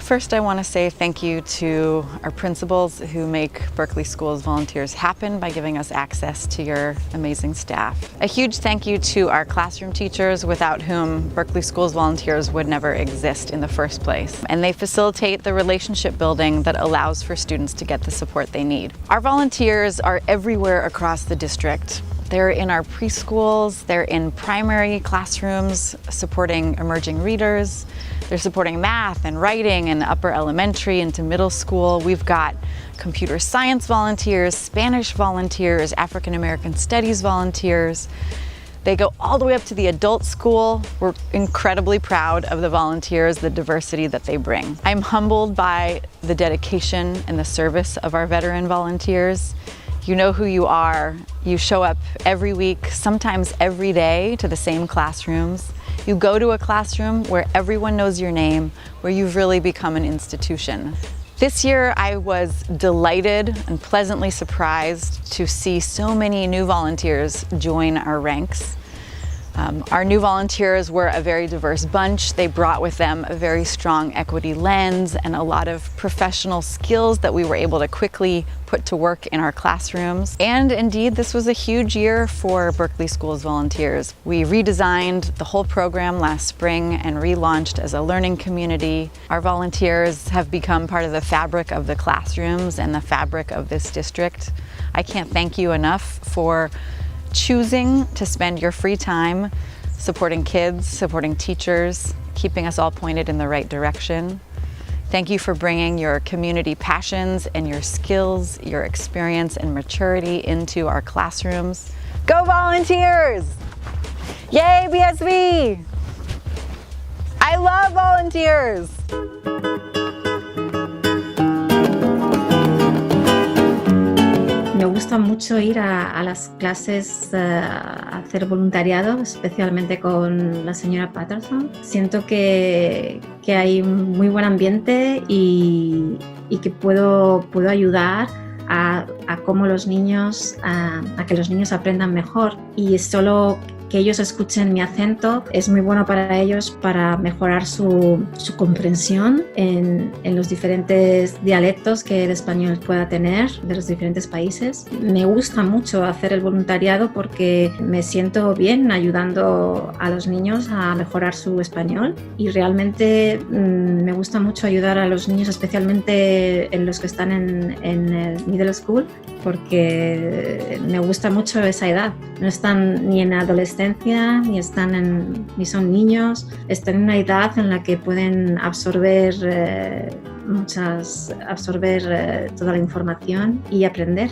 First, I want to say thank you to our principals who make Berkeley Schools Volunteers happen by giving us access to your amazing staff. A huge thank you to our classroom teachers, without whom Berkeley Schools Volunteers would never exist in the first place. And they facilitate the relationship building that allows for students to get the support they need. Our volunteers are everywhere across the district. They're in our preschools, they're in primary classrooms supporting emerging readers, they're supporting math and writing in upper elementary into middle school. We've got computer science volunteers, Spanish volunteers, African American studies volunteers. They go all the way up to the adult school. We're incredibly proud of the volunteers, the diversity that they bring. I'm humbled by the dedication and the service of our veteran volunteers. You know who you are. You show up every week, sometimes every day, to the same classrooms. You go to a classroom where everyone knows your name, where you've really become an institution. This year, I was delighted and pleasantly surprised to see so many new volunteers join our ranks. Our new volunteers were a very diverse bunch. They brought with them a very strong equity lens and a lot of professional skills that we were able to quickly put to work in our classrooms. And indeed, this was a huge year for Berkeley Schools Volunteers. We redesigned the whole program last spring and relaunched as a learning community. Our volunteers have become part of the fabric of the classrooms and the fabric of this district. I can't thank you enough for choosing to spend your free time supporting kids, supporting teachers, keeping us all pointed in the right direction. Thank you for bringing your community passions and your skills, your experience and maturity into our classrooms. Go Volunteers! Yay, BSV! I love volunteers! Me gusta mucho ir a las clases a hacer voluntariado, especialmente con la señora Patterson. Siento que hay un muy buen ambiente y que puedo ayudar a cómo los niños, a que los niños aprendan mejor. Y solo que ellos escuchen mi acento es muy bueno para ellos para mejorar su comprensión en los diferentes dialectos que el español pueda tener de los diferentes países. Me gusta mucho hacer el voluntariado porque me siento bien ayudando a los niños a mejorar su español y realmente me gusta mucho ayudar a los niños, especialmente en los que están en el middle school, porque me gusta mucho esa edad. No están ni en adolescencia, ni son niños, están en una edad en la que pueden absorber toda la información y aprender.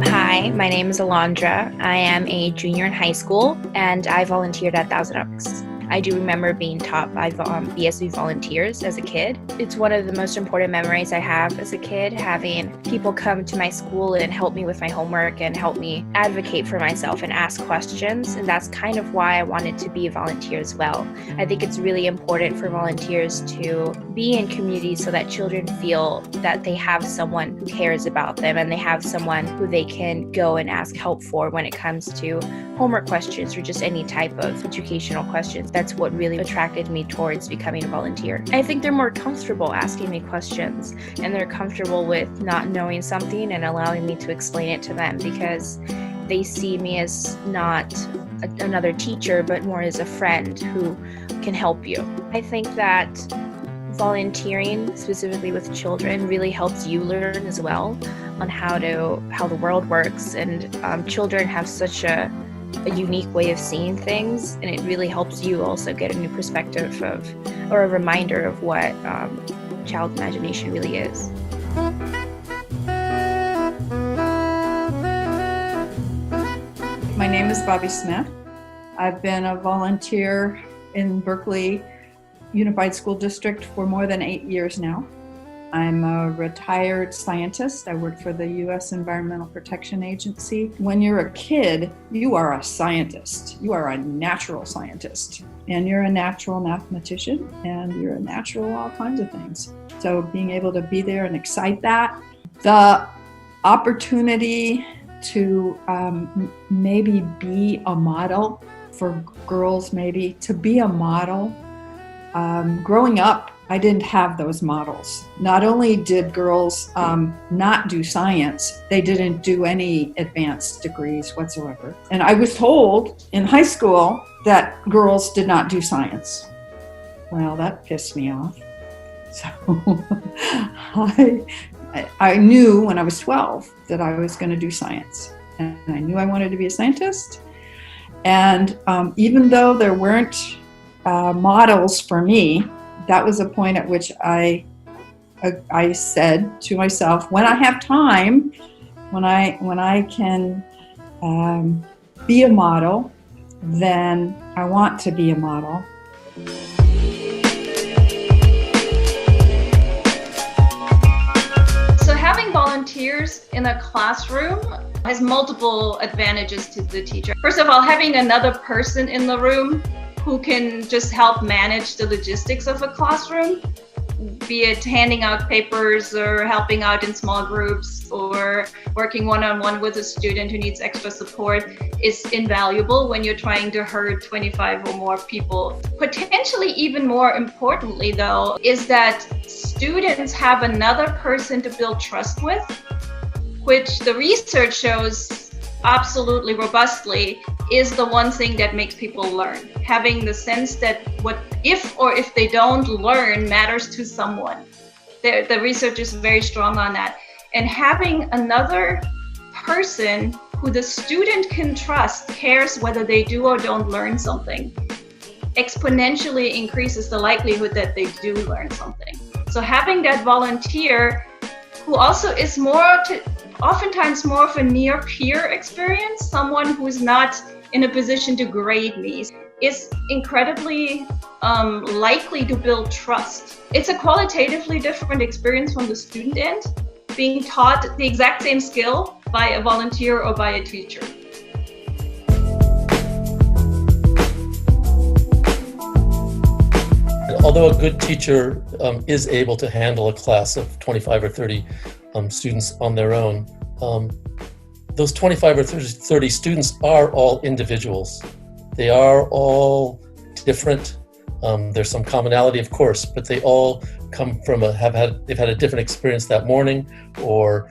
Hi, my name is Alondra. I am a junior in high school and I volunteered at Thousand Oaks. I do remember being taught by BSV volunteers as a kid. It's one of the most important memories I have as a kid, having people come to my school and help me with my homework and help me advocate for myself and ask questions. And that's kind of why I wanted to be a volunteer as well. I think it's really important for volunteers to be in communities so that children feel that they have someone who cares about them and they have someone who they can go and ask help for when it comes to homework questions or just any type of educational questions. That's what really attracted me towards becoming a volunteer. I think they're more comfortable asking me questions and they're comfortable with not knowing something and allowing me to explain it to them because they see me as not another teacher, but more as a friend who can help you. I think that volunteering, specifically with children, really helps you learn as well on how the world works, and children have such a unique way of seeing things, and it really helps you also get a new perspective or a reminder of what child imagination really is. My name is Bobby Smith. I've been a volunteer in Berkeley Unified School District for more than 8 years now. I'm a retired scientist. I work for the U.S. Environmental Protection Agency. When you're a kid, you are a scientist. You are a natural scientist. And you're a natural mathematician, and you're a natural all kinds of things. So being able to be there and excite that, the opportunity to maybe be a model for girls maybe to be a model. Growing up, I didn't have those models. Not only did girls not do science, they didn't do any advanced degrees whatsoever. And I was told in high school that girls did not do science. Well, that pissed me off. So I knew when I was 12 that I was going to do science. And I knew I wanted to be a scientist. And even though there weren't models for me, that was a point at which I said to myself, when I have time, when I can be a model, then I want to be a model. So having volunteers in a classroom has multiple advantages to the teacher. First of all, having another person in the room who can just help manage the logistics of a classroom, be it handing out papers or helping out in small groups or working one-on-one with a student who needs extra support, is invaluable when you're trying to herd 25 or more people. Potentially even more importantly though, is that students have another person to build trust with, which the research shows absolutely robustly is the one thing that makes people learn. Having the sense that what if they don't learn matters to someone. The research is very strong on that. And having another person who the student can trust cares whether they do or don't learn something exponentially increases the likelihood that they do learn something. So having that volunteer who also is oftentimes more of a near peer experience, someone who's not in a position to grade me, is incredibly likely to build trust. It's a qualitatively different experience from the student end, being taught the exact same skill by a volunteer or by a teacher. Although a good teacher is able to handle a class of 25 or 30 students on their own, those 25 or 30 students are all individuals. They are all different. There's some commonality, of course, but they all come from they've had a different experience that morning, or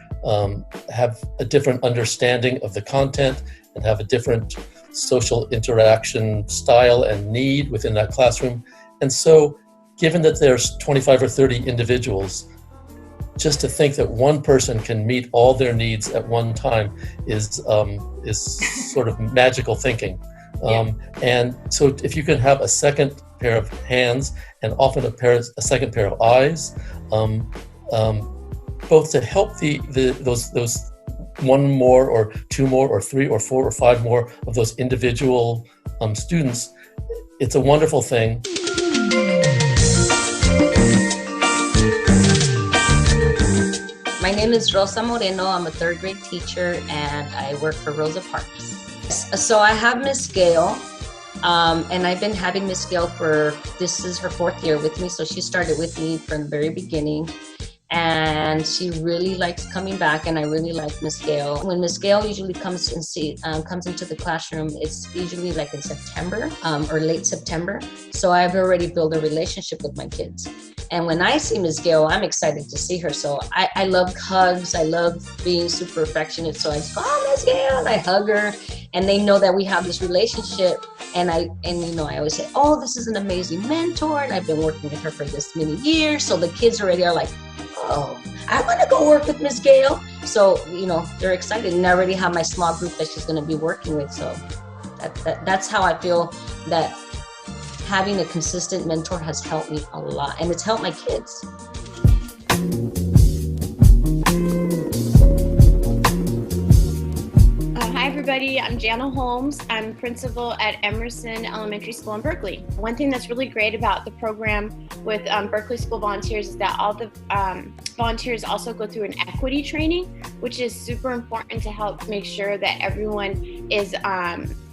have a different understanding of the content and have a different social interaction style and need within that classroom. And so, given that there's 25 or 30 individuals, just to think that one person can meet all their needs at one time is sort of magical thinking. And so if you can have a second pair of hands and often a second pair of eyes, both to help those one more or two more or three or four or five more of those individual students, it's a wonderful thing. My name is Rosa Moreno. I'm a third grade teacher and I work for Rosa Parks. So I have Miss Gail, and I've been having Miss Gail this is her 4th year with me. So she started with me from the very beginning. And she really likes coming back, and I really like Miss Gail. When Miss Gail usually comes into the classroom, it's usually like in September or late September. So I've already built a relationship with my kids. And when I see Miss Gail, I'm excited to see her. So I love hugs. I love being super affectionate. So I just go, oh, Miss Gail, and I hug her. And they know that we have this relationship. And I always say, oh, this is an amazing mentor. And I've been working with her for this many years. So the kids already are like, oh, I want to go work with Miss Gail. So, they're excited. And I already have my small group that she's going to be working with. So that's how I feel that having a consistent mentor has helped me a lot. And it's helped my kids. Hi everybody, I'm Jana Holmes. I'm principal at Emerson Elementary School in Berkeley. One thing that's really great about the program with Berkeley School Volunteers is that all the volunteers also go through an equity training, which is super important to help make sure that everyone is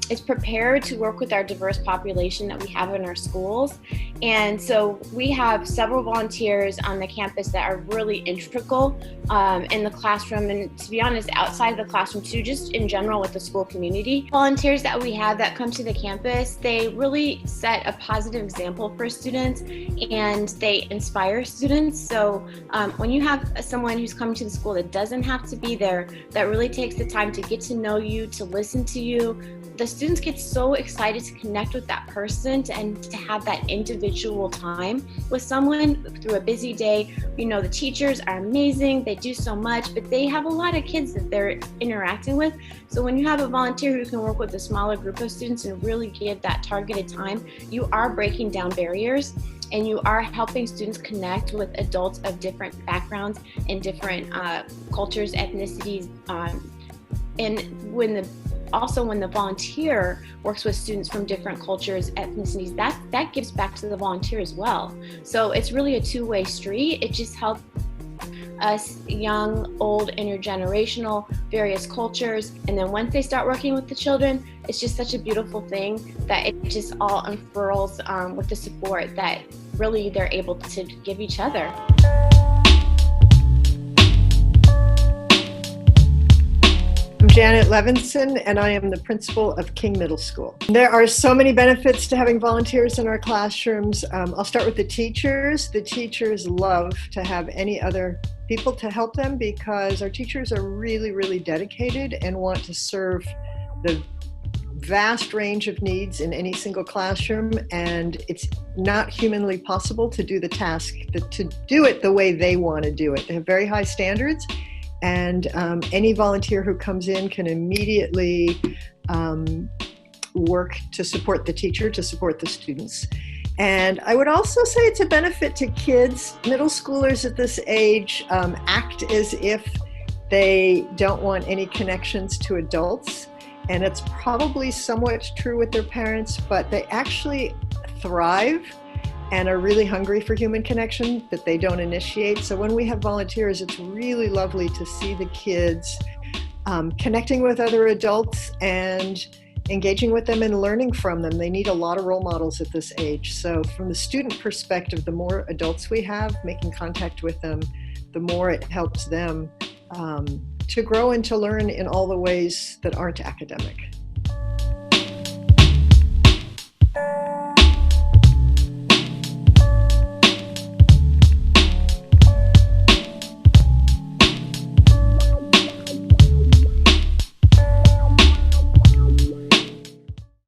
is prepared to work with our diverse population that we have in our schools. And so we have several volunteers on the campus that are really integral in the classroom, and to be honest, outside of the classroom too, just in general with the school community. Volunteers that we have that come to the campus, they really set a positive example for students and they inspire students. So when you have someone who's coming to the school that doesn't have to be there, that really takes the time to get to know you, to listen to you, the students get so excited to connect with that person and to have that individual time with someone through a busy day. You know, the teachers are amazing, they do so much, but they have a lot of kids that they're interacting with. So when you have a volunteer who can work with a smaller group of students and really give that targeted time, you are breaking down barriers and you are helping students connect with adults of different backgrounds and different cultures, ethnicities, and when the volunteer works with students from different cultures, ethnicities, that gives back to the volunteer as well. So it's really a two-way street. It just helps us young, old, intergenerational, various cultures. And then once they start working with the children, it's just such a beautiful thing that it just all unfurls with the support that really they're able to give each other. I'm Janet Levinson, and I am the principal of King Middle School. There are so many benefits to having volunteers in our classrooms. I'll start with the teachers. The teachers love to have any other people to help them because our teachers are really, really dedicated and want to serve the vast range of needs in any single classroom, and it's not humanly possible to do the task, to do it the way they want to do it. They have very high standards. And any volunteer who comes in can immediately work to support the teacher, to support the students. And I would also say it's a benefit to kids. Middle schoolers at this age act as if they don't want any connections to adults. And it's probably somewhat true with their parents, but they actually thrive and are really hungry for human connection that they don't initiate. So when we have volunteers, it's really lovely to see the kids connecting with other adults and engaging with them and learning from them. They need a lot of role models at this age. So from the student perspective, the more adults we have making contact with them, the more it helps them to grow and to learn in all the ways that aren't academic.